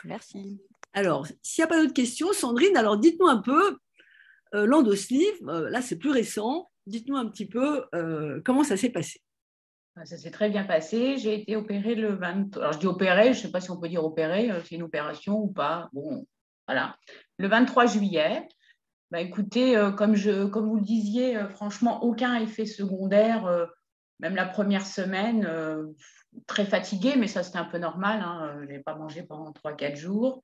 Merci. Alors, s'il n'y a pas d'autres questions, Sandrine, alors dites-nous un peu, l'endosleeve, là c'est plus récent, dites-nous un petit peu comment ça s'est passé. Ça s'est très bien passé. J'ai été opérée le 20. Alors, je dis opérée, je ne sais pas si on peut dire opérée, c'est une opération ou pas. Bon, voilà. Le 23 juillet, bah, écoutez, comme vous le disiez, franchement, aucun effet secondaire. Même la première semaine, très fatiguée, mais ça, c'était un peu normal. Hein. Je n'ai pas mangé pendant 3-4 jours.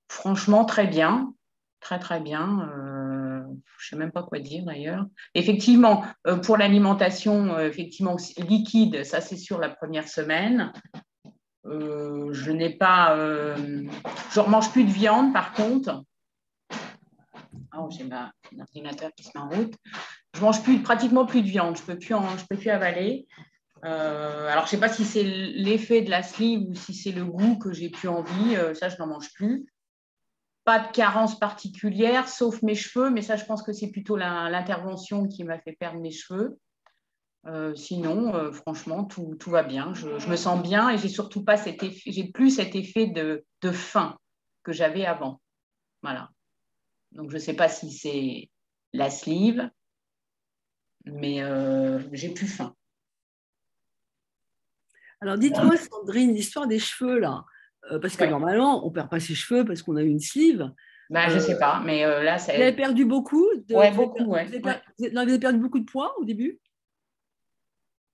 Franchement, très bien. Très, très bien. Je ne sais même pas quoi dire d'ailleurs. Effectivement, pour l'alimentation, effectivement, liquide, ça c'est sûr la première semaine. Je n'ai pas. Je ne mange plus de viande par contre. Oh, j'ai mon ordinateur qui se met en route. Je mange pratiquement plus de viande. Je peux plus avaler. Alors, je ne sais pas si c'est l'effet de la sleeve ou si c'est le goût que j'ai plus envie. Ça, je n'en mange plus. Pas de carence particulière, sauf mes cheveux, mais ça, je pense que c'est plutôt l'intervention qui m'a fait perdre mes cheveux. Sinon, franchement, tout va bien. Je me sens bien et j'ai surtout pas cet effet, j'ai plus cet effet de faim que j'avais avant. Voilà. Donc, je ne sais pas si c'est la sleeve, mais j'ai plus faim. Alors, dites-moi, Sandrine, l'histoire des cheveux, là, parce que normalement, on ne perd pas ses cheveux parce qu'on a une sleeve. Je ne sais pas, mais là, ça... Vous avez perdu beaucoup beaucoup, vous avez perdu beaucoup de poids au début?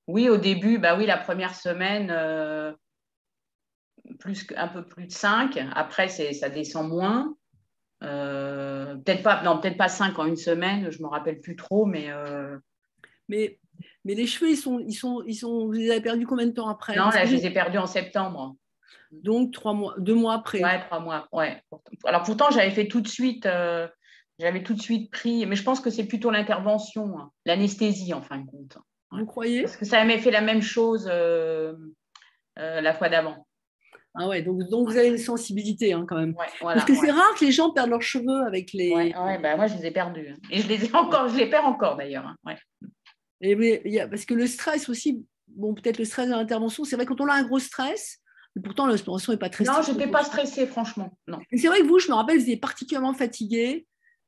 Oui, au début, oui, la première semaine, un peu plus de 5. Après, ça descend moins. Peut-être pas 5 en une semaine, je ne me rappelle plus trop, mais... Mais les cheveux, vous les avez perdus combien de temps après? Non, là, je les ai perdus en septembre. Donc, 2 mois après. Ouais, 3 mois, ouais. Alors, pourtant, j'avais fait tout de suite... J'avais tout de suite pris, mais je pense que c'est plutôt l'intervention, hein, l'anesthésie en fin de compte. Ouais. Vous croyez? Parce que ça m'avait fait la même chose la fois d'avant. Ah ouais, donc vous avez une sensibilité hein, quand même. Ouais, voilà, parce que c'est rare que les gens perdent leurs cheveux avec les. Ouais, moi je les ai perdus. Hein. Et je les perds encore d'ailleurs. Hein. Ouais. Et parce que le stress aussi, bon, peut-être le stress de l'intervention, c'est vrai quand on a un gros stress, mais pourtant l'intervention n'est pas très stressée. Non, je n'étais pas stressée, franchement. Non. Et c'est vrai que vous, je me rappelle, vous étiez particulièrement fatiguée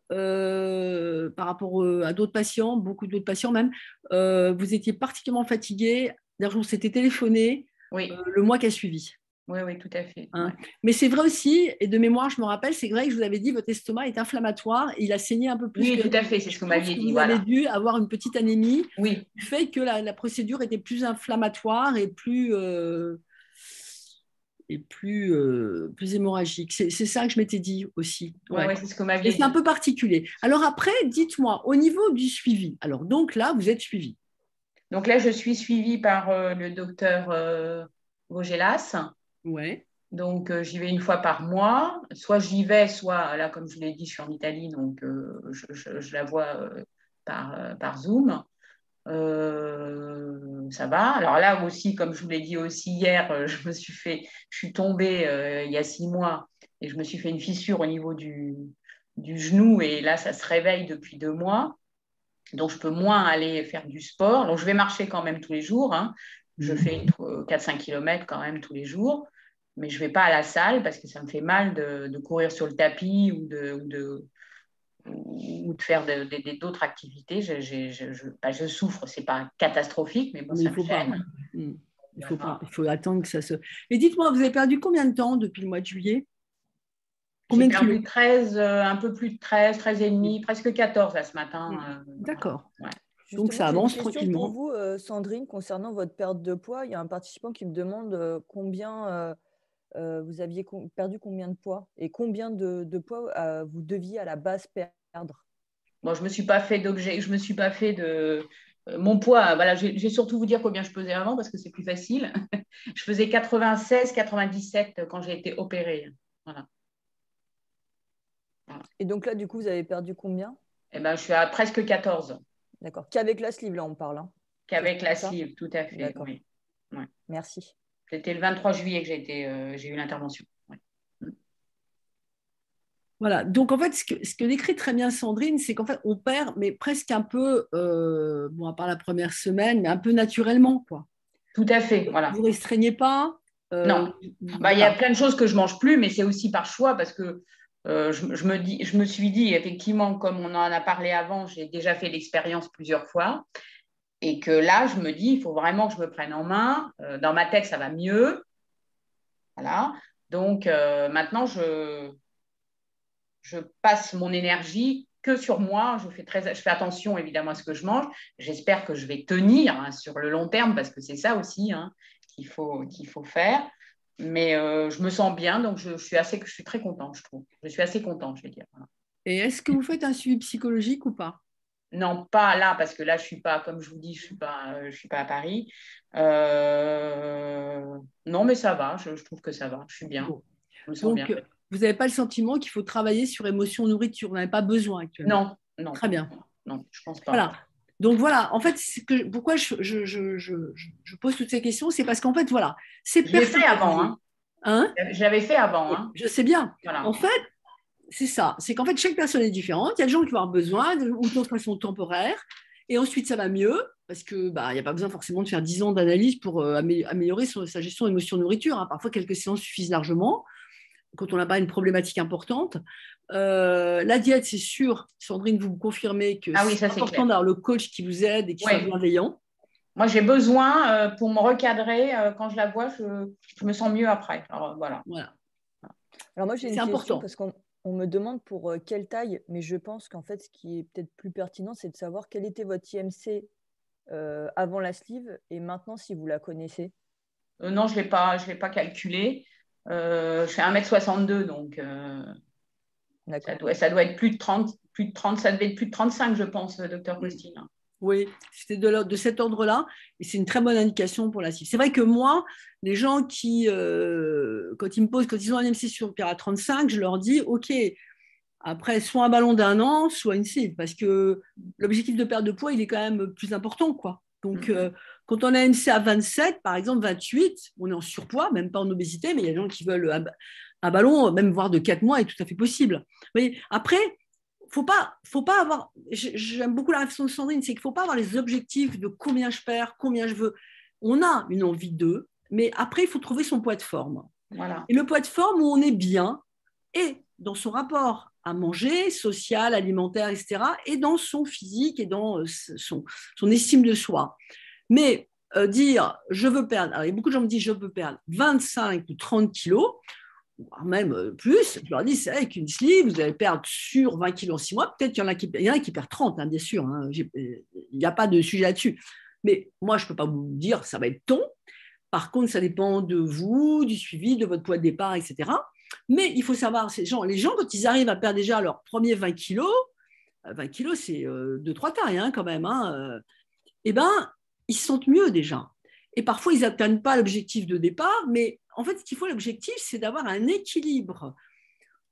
par rapport à d'autres patients, beaucoup d'autres patients même. Vous étiez particulièrement fatiguée. D'ailleurs, on s'était téléphoné le mois qui a suivi. Oui, tout à fait. Hein. Ouais. Mais c'est vrai aussi, et de mémoire, je me rappelle, c'est vrai que je vous avais dit votre estomac est inflammatoire et il a saigné un peu plus. Oui, tout à fait, c'est ce que vous m'aviez dit. Vous avez dû avoir une petite anémie du fait que la procédure était plus inflammatoire et plus hémorragique. C'est ça que je m'étais dit aussi. Ouais, c'est ce que vous m'aviez dit. C'est un peu particulier. Alors après, dites-moi, au niveau du suivi, alors donc là, vous êtes suivi. Donc là, je suis suivie par le docteur Vogelas. Ouais. Donc, j'y vais une fois par mois. Soit j'y vais, soit, là, comme je vous l'ai dit, je suis en Italie, donc je la vois par Zoom. Ça va. Alors là aussi, comme je vous l'ai dit aussi hier, je suis tombée il y a 6 mois et je me suis fait une fissure au niveau du genou et là, ça se réveille depuis 2 mois. Donc, je peux moins aller faire du sport. Donc, je vais marcher quand même tous les jours. Hein. Je fais 4-5 km quand même tous les jours. Mais je ne vais pas à la salle parce que ça me fait mal de courir sur le tapis ou de faire d'autres activités. Je souffre, ce n'est pas catastrophique, mais bon, ça me gêne. Il faut attendre que ça se... Et dites-moi, vous avez perdu combien de temps depuis le mois de juillet? J'ai perdu 13, un peu plus de 13, 13 et demi, presque 14 là, ce matin. D'accord. Ouais. Donc ça avance tranquillement. Pour vous, Sandrine, concernant votre perte de poids, il y a un participant qui me demande combien vous aviez perdu combien de poids et combien de poids vous deviez à la base perdre. Bon, je me suis pas fait d'objet, je me suis pas fait de mon poids. Voilà, j'ai surtout vous dire combien je pesais avant parce que c'est plus facile. Je faisais 96, 97 quand j'ai été opérée. Voilà. Et donc là, du coup, vous avez perdu combien? Eh ben, je suis à presque 14. D'accord. Qu'avec la sleeve, là, on parle. Hein. Qu'avec la sleeve, tout à fait. Oui. Ouais. Merci. C'était le 23 juillet que j'ai eu l'intervention. Ouais. Voilà. Donc, en fait, ce que décrit très bien Sandrine, c'est qu'en fait, on perd, mais presque un peu, bon, à part la première semaine, mais un peu naturellement, quoi. Tout à fait, voilà. Vous ne restreignez pas. Non. Il y a plein de choses que je ne mange plus, mais c'est aussi par choix parce que je me suis dit, effectivement, comme on en a parlé avant, j'ai déjà fait l'expérience plusieurs fois. Et que là, je me dis, il faut vraiment que je me prenne en main. Dans ma tête, ça va mieux. Voilà. Donc, maintenant, je passe mon énergie que sur moi. Je fais attention, évidemment, à ce que je mange. J'espère que je vais tenir sur le long terme parce que c'est ça aussi qu'il faut faire. Mais je me sens bien, donc je suis très contente, je trouve. Je suis assez contente, je vais dire. Voilà. Et est-ce que vous faites un suivi psychologique ou pas? Non, pas là, parce que là, je ne suis pas, comme je vous dis, je suis pas à Paris. Non, mais ça va, je trouve que ça va, je suis bien. Bon. Je me sens Donc, bien. vous n'avez pas le sentiment qu'il faut travailler sur émotion nourriture, vous n'avez pas besoin actuellement? Non. Très bien. Non, je ne pense pas. Voilà. Donc voilà, en fait, pourquoi je pose toutes ces questions, c'est parce qu'en fait, voilà, c'est Je l'ai fait avant. Je l'avais fait avant. Je sais bien. Voilà. En fait, c'est ça. C'est qu'en fait, chaque personne est différente. Il y a des gens qui vont avoir besoin ou de façon temporaire. Et ensuite, ça va mieux parce qu'il n'y a pas besoin forcément de faire 10 ans d'analyse pour améliorer sa gestion émotion-nourriture. Parfois, quelques séances suffisent largement quand on n'a pas une problématique importante. La diète, c'est sûr, Sandrine, vous confirmez que c'est important d'avoir le coach qui vous aide et qui soit bienveillant. Moi, j'ai besoin, pour me recadrer, quand je la vois, je me sens mieux après. Alors, voilà. Alors moi, j'ai une question parce qu'on me demande pour quelle taille, mais je pense qu'en fait, ce qui est peut-être plus pertinent, c'est de savoir quel était votre IMC avant la sleeve et maintenant, si vous la connaissez. Non, je l'ai pas calculé. Je fais 1m62, donc ça doit être plus de 30, ça devait être plus de 35, je pense, docteur Costine. Oui, c'était de cet ordre-là, et c'est une très bonne indication pour la sleeve. C'est vrai que moi, les gens qui, quand ils ont un IMC supérieur à 35, je leur dis, OK, après, soit un ballon d'1 an, soit une sleeve, parce que l'objectif de perte de poids, il est quand même plus important, quoi. Donc, quand on a un IMC à 27, par exemple 28, on est en surpoids, même pas en obésité, mais il y a des gens qui veulent un ballon, même voire de 4 mois, est tout à fait possible. Mais après, faut pas avoir. J'aime beaucoup la réflexion de Sandrine, c'est qu'il ne faut pas avoir les objectifs de combien je perds, combien je veux. On a une envie d'eux, mais après, il faut trouver son poids de forme. Voilà. Et le poids de forme où on est bien, et dans son rapport à manger, social, alimentaire, etc., et dans son physique et dans son estime de soi. Mais dire, je veux perdre, alors il y a beaucoup de gens qui me disent, je veux perdre 25 ou 30 kilos, voire même plus, je leur dis, c'est avec une sleeve, vous allez perdre sur 20 kilos en 6 mois, peut-être qu'il y en a qui perdent 30, bien sûr, il n'y a pas de sujet là-dessus. Mais moi, je ne peux pas vous dire, ça va être ton. Par contre, ça dépend de vous, du suivi, de votre poids de départ, etc. Mais il faut savoir, les gens, quand ils arrivent à perdre déjà leurs premiers 20 kilos, c'est 2-3 tailles quand même, eh ben, ils se sentent mieux déjà. Et parfois, ils n'atteignent pas l'objectif de départ, mais en fait, ce qu'il faut, l'objectif, c'est d'avoir un équilibre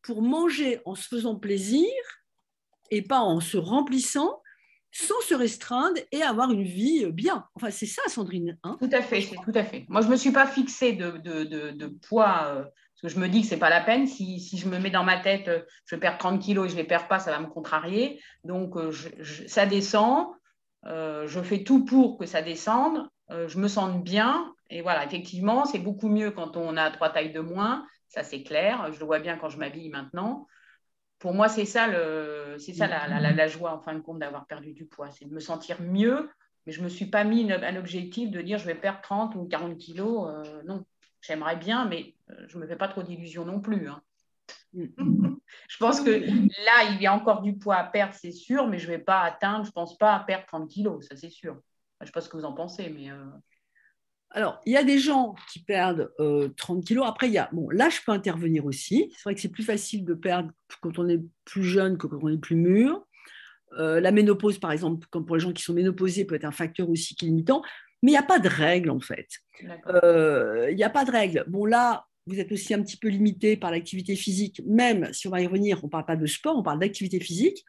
pour manger en se faisant plaisir et pas en se remplissant, sans se restreindre et avoir une vie bien. Enfin, c'est ça, Sandrine. Tout à fait, c'est tout à fait. Moi, je ne me suis pas fixée de poids, parce que je me dis que ce n'est pas la peine. Si je me mets dans ma tête, je perds 30 kilos et je ne les perds pas, ça va me contrarier. Donc, ça descend. Je fais tout pour que ça descende. Je me sens bien. Et voilà, effectivement, c'est beaucoup mieux quand on a 3 tailles de moins. Ça, c'est clair. Je le vois bien quand je m'habille maintenant. Pour moi, c'est ça la joie, en fin de compte, d'avoir perdu du poids. C'est de me sentir mieux, mais je ne me suis pas mis un objectif de dire je vais perdre 30 ou 40 kilos. Non, j'aimerais bien, mais je ne me fais pas trop d'illusions non plus. Je pense que là, il y a encore du poids à perdre, c'est sûr, mais je ne vais pas atteindre, je ne pense pas à perdre 30 kilos, ça c'est sûr. Je ne sais pas ce que vous en pensez, mais… Alors, il y a des gens qui perdent 30 kilos. Après, là, je peux intervenir aussi. C'est vrai que c'est plus facile de perdre quand on est plus jeune que quand on est plus mûr. La ménopause, par exemple, comme pour les gens qui sont ménopausés, peut être un facteur aussi qui est limitant. Mais il n'y a pas de règle, en fait. Il n'y a pas de règle. Bon, là, vous êtes aussi un petit peu limité par l'activité physique. Même si on va y revenir, on ne parle pas de sport, on parle d'activité physique,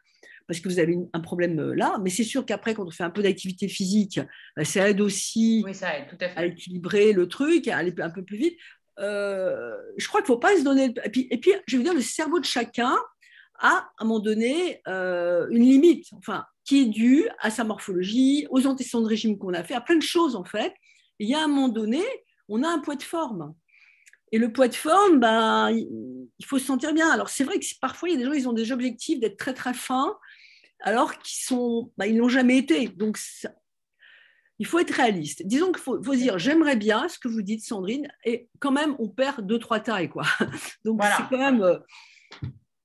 parce que vous avez un problème là. Mais c'est sûr qu'après, quand on fait un peu d'activité physique, ça aide aussi ça aide, tout à fait. à équilibrer le truc, à aller un peu plus vite. Je crois qu'il ne faut pas se donner… Et puis, je veux dire, le cerveau de chacun a, à un moment donné, une limite, qui est due à sa morphologie, aux antécédents de régime qu'on a fait, à plein de choses, en fait, Et il y a un moment donné, on a un poids de forme. Et le poids de forme, ben, il faut se sentir bien. Alors, c'est vrai que parfois, il y a des gens, ils ont des objectifs d'être très, très fins, alors ils ne l'ont jamais été. Donc, il faut être réaliste. Disons qu'il faut dire, j'aimerais bien ce que vous dites, Sandrine, et quand même, on perd 2-3 tailles, quoi. Donc, c'est quand même...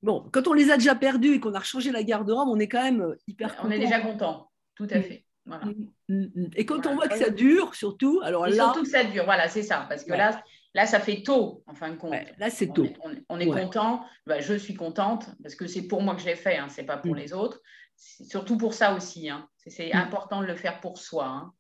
bon, quand on les a déjà perdus et qu'on a rechangé la garde-robe, on est quand même hyper content. On est déjà content, tout à fait. Voilà. Et quand on voit que ça dure, surtout, alors là... surtout que ça dure, voilà, c'est ça. Parce que là, ça fait tôt, en fin de compte. Là, c'est tôt. On est content. Ben, je suis contente parce que c'est pour moi que je l'ai fait, hein, ce n'est pas pour les autres. C'est surtout pour ça aussi. Hein. C'est important de le faire pour soi. Hein.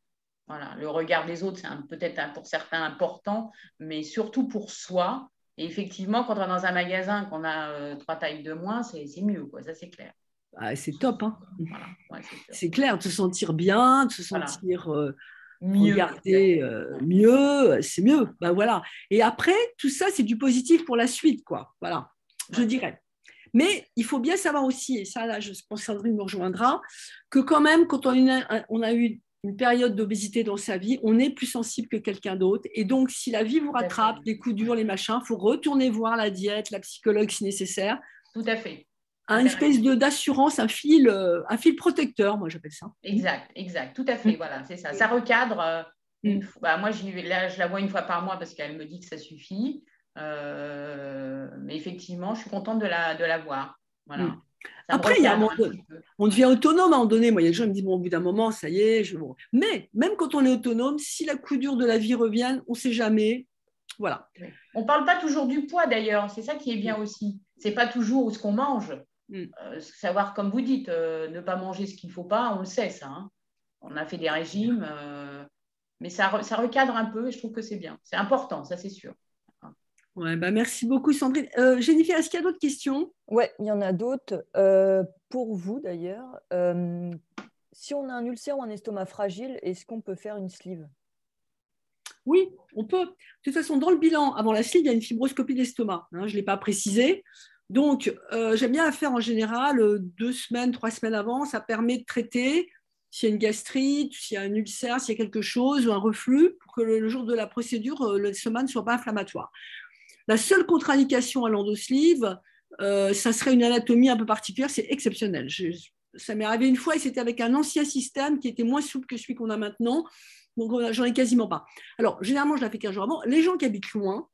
Voilà. Le regard des autres, c'est peut-être pour certains important, mais surtout pour soi. Et effectivement, quand on est dans un magasin, qu'on a 3 tailles de moins, c'est mieux, quoi. Ça, c'est clair. Ah, c'est top. Hein. Voilà. C'est clair, de se sentir bien, de se sentir mieux, regarder mieux, c'est mieux. Ben, voilà. Et après, tout ça, c'est du positif pour la suite, quoi. Voilà, je dirais. Mais il faut bien savoir aussi, et ça, là, je pense que Sandrine me rejoindra, que quand même, quand on a eu une période d'obésité dans sa vie, on est plus sensible que quelqu'un d'autre. Et donc, si la vie vous rattrape, les coups durs, les machins, il faut retourner voir la diète, la psychologue si nécessaire. Tout à fait. Une espèce d'assurance, un fil protecteur, moi j'appelle ça. Exact, tout à fait, voilà, c'est ça. Ça recadre. Moi, je la vois une fois par mois parce qu'elle me dit que ça suffit. Mais effectivement, je suis contente de la voir. Voilà. Après, on devient autonome à un moment donné. Moi, il y a des gens qui me disent, bon, au bout d'un moment, ça y est. Mais même quand on est autonome, si la coup dure de la vie revient, on ne sait jamais. Voilà. On ne parle pas toujours du poids d'ailleurs, c'est ça qui est bien aussi. Ce n'est pas toujours ce qu'on mange. Savoir, comme vous dites, ne pas manger ce qu'il ne faut pas, on le sait ça. Hein. On a fait des régimes, mais ça recadre un peu et je trouve que c'est bien. C'est important, ça c'est sûr. Ouais, merci beaucoup Sandrine. Jennifer, est-ce qu'il y a d'autres questions? Oui, il y en a d'autres. Pour vous d'ailleurs, si on a un ulcère ou un estomac fragile, est-ce qu'on peut faire une sleeve? Oui, on peut. De toute façon, dans le bilan, avant la sleeve, il y a une fibroscopie d'estomac. Hein, je ne l'ai pas précisé. Donc, j'aime bien la faire en général 2 semaines, 3 semaines avant. Ça permet de traiter s'il y a une gastrite, s'il y a un ulcère, s'il y a quelque chose, ou un reflux, pour que le jour de la procédure, l'estomac ne soit pas inflammatoire. La seule contre-indication à l'endosleeve, ça serait une anatomie un peu particulière, c'est exceptionnel. Ça m'est arrivé une fois et c'était avec un ancien système qui était moins souple que celui qu'on a maintenant. Donc, j'en ai quasiment pas. Alors, généralement, je la fais 15 jours avant. Les gens qui habitent loin,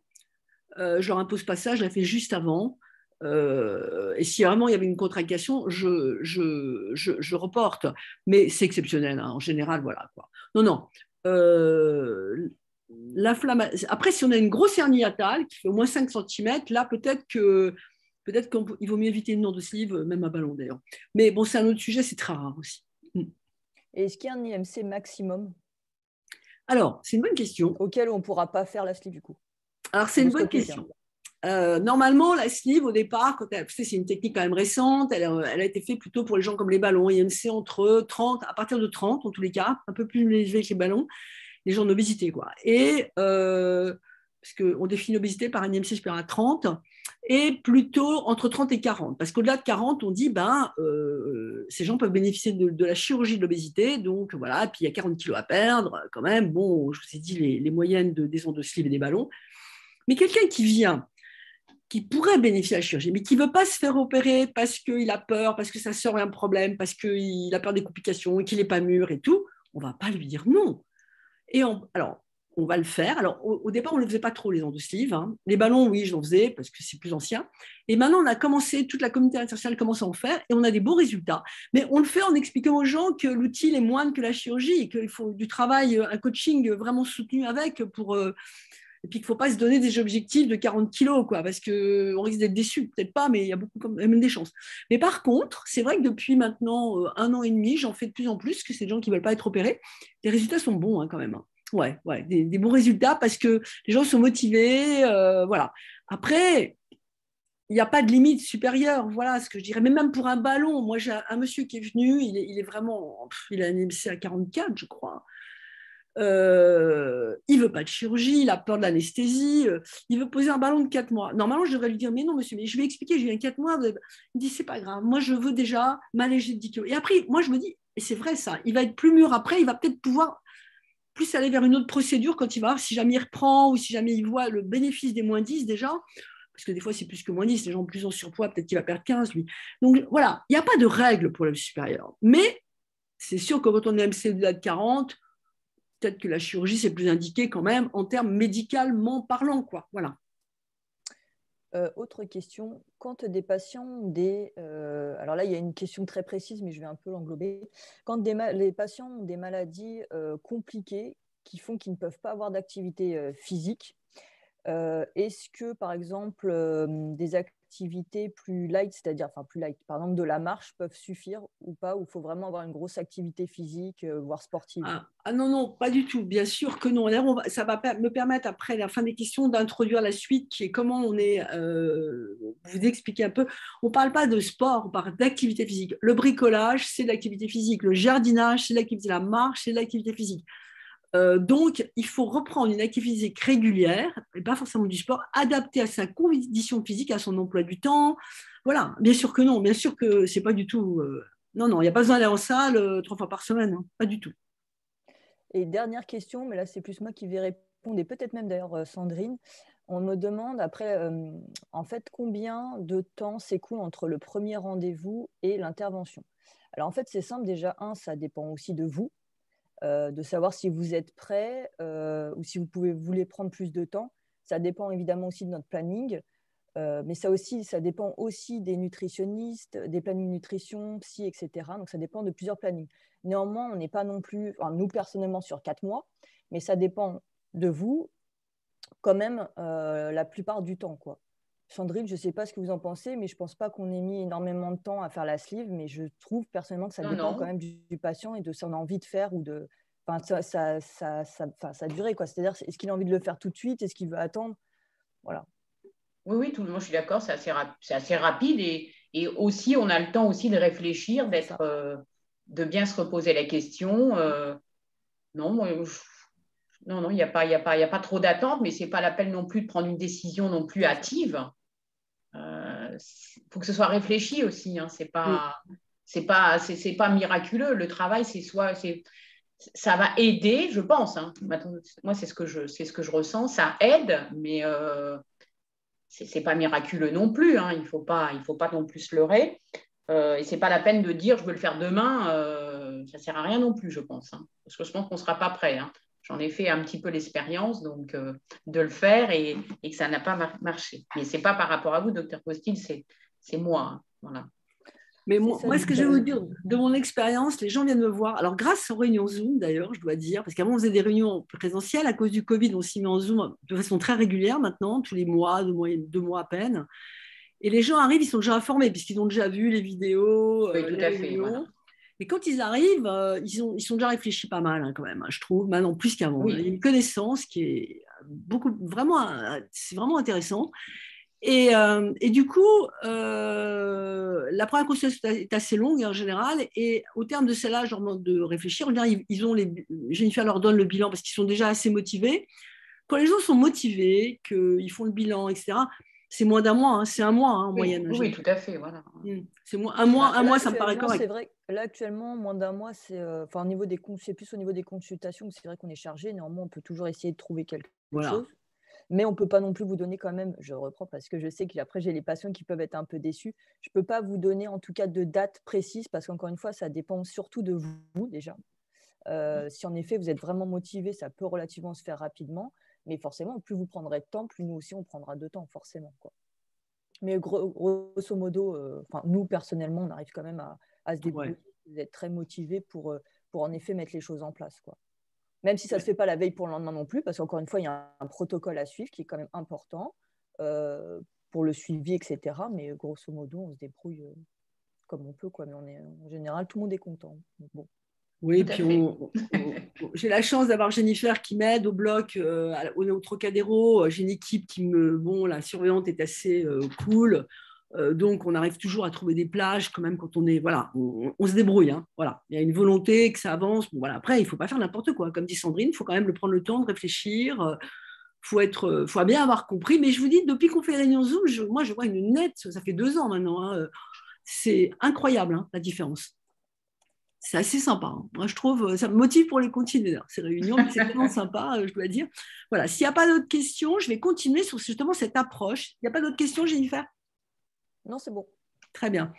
je leur impose pas ça, je la fais juste avant. Et si vraiment il y avait une contre-indication, je reporte. Mais c'est exceptionnel, hein, en général, voilà. Quoi. Non. Après, si on a une grosse hernie hiatale qui fait au moins 5 cm, là, peut-être qu'il vaut mieux éviter une endosleeve, même à ballon d'ailleurs. Mais bon, c'est un autre sujet, c'est très rare aussi. Et est-ce qu'il y a un IMC maximum? Alors, c'est une bonne question. Auquel on ne pourra pas faire la sleeve du coup. Alors, c'est une bonne question. Normalement, la sleeve, au départ, c'est une technique quand même récente, elle a été faite plutôt pour les gens comme les ballons. IMC entre 30, à partir de 30, en tous les cas, un peu plus élevé que les ballons, les gens d'obésité, quoi. Et parce qu'on définit l'obésité par un IMC supérieur à 30, et plutôt entre 30 et 40. Parce qu'au-delà de 40, on dit, ces gens peuvent bénéficier de la chirurgie de l'obésité, donc voilà, puis il y a 40 kilos à perdre, quand même. Bon, je vous ai dit les moyennes des endosleeves et des ballons. Mais quelqu'un qui vient, qui pourrait bénéficier de la chirurgie, mais qui ne veut pas se faire opérer parce qu'il a peur, parce que ça sort un problème, parce qu'il a peur des complications et qu'il n'est pas mûr et tout, on ne va pas lui dire non. Et alors, on va le faire. Alors, au départ, on ne le faisait pas trop, les endosleeves. Hein. Les ballons, oui, j'en faisais parce que c'est plus ancien. Et maintenant, on a commencé, toute la communauté internationale commence à en faire et on a des beaux résultats. Mais on le fait en expliquant aux gens que l'outil est moindre que la chirurgie et qu'il faut du travail, un coaching vraiment soutenu avec pour... Et puis qu'il ne faut pas se donner des objectifs de 40 kilos, quoi, parce qu'on risque d'être déçu, peut-être pas, mais il y a beaucoup même des chances. Mais par contre, c'est vrai que depuis maintenant 1 an et demi, j'en fais de plus en plus, que c'est des gens qui ne veulent pas être opérés. Les résultats sont bons hein, quand même. Hein. Ouais, des bons résultats parce que les gens sont motivés. Voilà. Après, il n'y a pas de limite supérieure. Voilà ce que je dirais. Mais même pour un ballon, moi, j'ai un monsieur qui est venu, il est vraiment... il a un IMC à 44, je crois. Il ne veut pas de chirurgie, il a peur de l'anesthésie, il veut poser un ballon de 4 mois. Normalement, je devrais lui dire, mais non, monsieur, mais je vais expliquer, je viens 4 mois. Il me dit, c'est pas grave, moi, je veux déjà m'alléger de 10 kilos. Et après, moi, je me dis, et c'est vrai ça, il va être plus mûr après, il va peut-être pouvoir plus aller vers une autre procédure quand il va voir si jamais il reprend ou si jamais il voit le bénéfice des moins 10 déjà. Parce que des fois, c'est plus que moins 10, les gens plus en surpoids, peut-être qu'il va perdre 15, lui. Donc voilà, il n'y a pas de règle pour le supérieur. Mais c'est sûr que quand on est MC au-delà de 40, peut-être que la chirurgie, c'est plus indiqué quand même en termes médicalement parlant, quoi. Voilà. Autre question, quand des patients ont alors là, il y a une question très précise, mais je vais un peu l'englober. Quand les patients ont des maladies compliquées qui font qu'ils ne peuvent pas avoir d'activité physique, est-ce que, par exemple, des activités plus light, c'est-à-dire, enfin plus light, par exemple de la marche, peuvent suffire ou pas, ou il faut vraiment avoir une grosse activité physique, voire sportive? Non, non, pas du tout, bien sûr que non. Ça va me permettre, après la fin des questions, d'introduire la suite, qui est comment on est, vous expliquer un peu, on ne parle pas de sport, on parle d'activité physique. Le bricolage, c'est de l'activité physique. Le jardinage, c'est de l'activité. La marche, c'est de l'activité physique. Donc, il faut reprendre une activité physique régulière, et pas forcément du sport, adapté à sa condition physique, à son emploi du temps. Voilà, bien sûr que non, bien sûr que c'est pas du tout. Non, non, il n'y a pas besoin d'aller en salle 3 fois par semaine, hein, pas du tout. Et dernière question, mais là c'est plus moi qui vais répondre, et peut-être même d'ailleurs Sandrine. On me demande après, en fait, combien de temps s'écoule entre le premier rendez-vous et l'intervention. Alors en fait, c'est simple, déjà, ça dépend aussi de vous. De savoir si vous êtes prêt ou si vous voulez prendre plus de temps. Ça dépend évidemment aussi de notre planning, mais ça dépend aussi des nutritionnistes, des plannings nutrition, psy, etc. Donc ça dépend de plusieurs plannings. Néanmoins, on n'est pas non plus, enfin, nous personnellement, sur 4 mois, mais ça dépend de vous quand même la plupart du temps, quoi. Sandrine, je ne sais pas ce que vous en pensez, mais je ne pense pas qu'on ait mis énormément de temps à faire la sleeve, mais je trouve personnellement que ça dépend quand même du patient et de ce qu'on a envie de faire ou de... Enfin, ça durait, quoi. C'est-à-dire, est-ce qu'il a envie de le faire tout de suite? Est-ce qu'il veut attendre? Voilà. Oui, tout le monde, je suis d'accord, c'est assez rapide et aussi, on a le temps aussi de réfléchir, de bien se reposer la question. Non, non, il n'y a pas trop d'attente, mais ce n'est pas la peine non plus de prendre une décision non plus hâtive. Faut que ce soit réfléchi aussi. Hein. C'est pas miraculeux. Le travail, ça va aider, je pense. Hein. Moi, c'est ce que je ressens. Ça aide, mais c'est pas miraculeux non plus. Hein. Il faut pas non plus se leurrer. Et c'est pas la peine de dire je veux le faire demain. Ça sert à rien non plus, je pense. Hein. Parce que je pense qu'on sera pas prêt. Hein. J'en ai fait un petit peu l'expérience donc de le faire et que ça n'a pas marché. Mais c'est pas par rapport à vous, docteur Costil, c'est moi. Hein. Voilà. Mais moi, ce que je vais vous dire, de mon expérience, les gens viennent me voir. Alors, grâce aux réunions Zoom, d'ailleurs, je dois dire, parce qu'avant, on faisait des réunions présentielles. À cause du Covid, on s'y met en Zoom de façon très régulière maintenant, tous les mois, 2 mois à peine. Et les gens arrivent, ils sont déjà informés, puisqu'ils ont déjà vu les vidéos, oui, tout les à réunions. fait, voilà. Et quand ils arrivent, ils sont déjà réfléchis pas mal, hein, quand même, hein, je trouve, maintenant plus qu'avant. Oui. Il y a une connaissance qui est c'est vraiment intéressant. Et du coup, la première consultation est assez longue en général, et au terme de celle-là, je leur demande de réfléchir. Jennifer leur donne le bilan parce qu'ils sont déjà assez motivés. Quand les gens sont motivés, qu'ils font le bilan, etc., c'est moins d'1 mois, hein, c'est 1 mois en moyenne. Oui, tout à fait, voilà. C'est un mois, ça me paraît correct. C'est vrai, là actuellement, moins d'1 mois, c'est au niveau c'est plus au niveau des consultations, c'est vrai qu'on est chargé. Néanmoins, on peut toujours essayer de trouver quelque chose. Mais on ne peut pas non plus vous donner quand même, je reprends parce que je sais qu'après j'ai les patients qui peuvent être un peu déçus, je ne peux pas vous donner en tout cas de date précise parce qu'encore une fois, ça dépend surtout de vous déjà. Si en effet vous êtes vraiment motivé, ça peut relativement se faire rapidement, mais forcément, plus vous prendrez de temps, plus nous aussi on prendra de temps, forcément, quoi. Mais grosso modo, nous personnellement, on arrive quand même à se débrouiller, vous êtes très motivé pour en effet mettre les choses en place, quoi. Même si ça ne se fait pas la veille pour le lendemain non plus, parce qu'encore une fois, il y a un protocole à suivre qui est quand même important pour le suivi, etc. Mais grosso modo, on se débrouille comme on peut, quoi. Mais en général, tout le monde est content. Donc, bon. Oui, puis j'ai la chance d'avoir Jennifer qui m'aide au bloc, au Trocadéro. J'ai une équipe la surveillante est assez cool. Donc, on arrive toujours à trouver des plages quand même quand on est, voilà, on se débrouille. Hein, voilà. Il y a une volonté que ça avance. Bon, voilà. Après, il ne faut pas faire n'importe quoi. Comme dit Sandrine, il faut quand même prendre le temps de réfléchir. Faut bien avoir compris. Mais je vous dis, depuis qu'on fait les réunions Zoom, moi, je vois une nette, ça fait 2 ans maintenant. Hein, c'est incroyable, hein, la différence. C'est assez sympa. Hein. Moi, je trouve, ça me motive pour les continuer, ces réunions. C'est vraiment sympa, je dois dire. Voilà, s'il n'y a pas d'autres questions, je vais continuer sur justement cette approche. Il n'y a pas d'autres questions, Jennifer? Non, c'est bon. Très bien.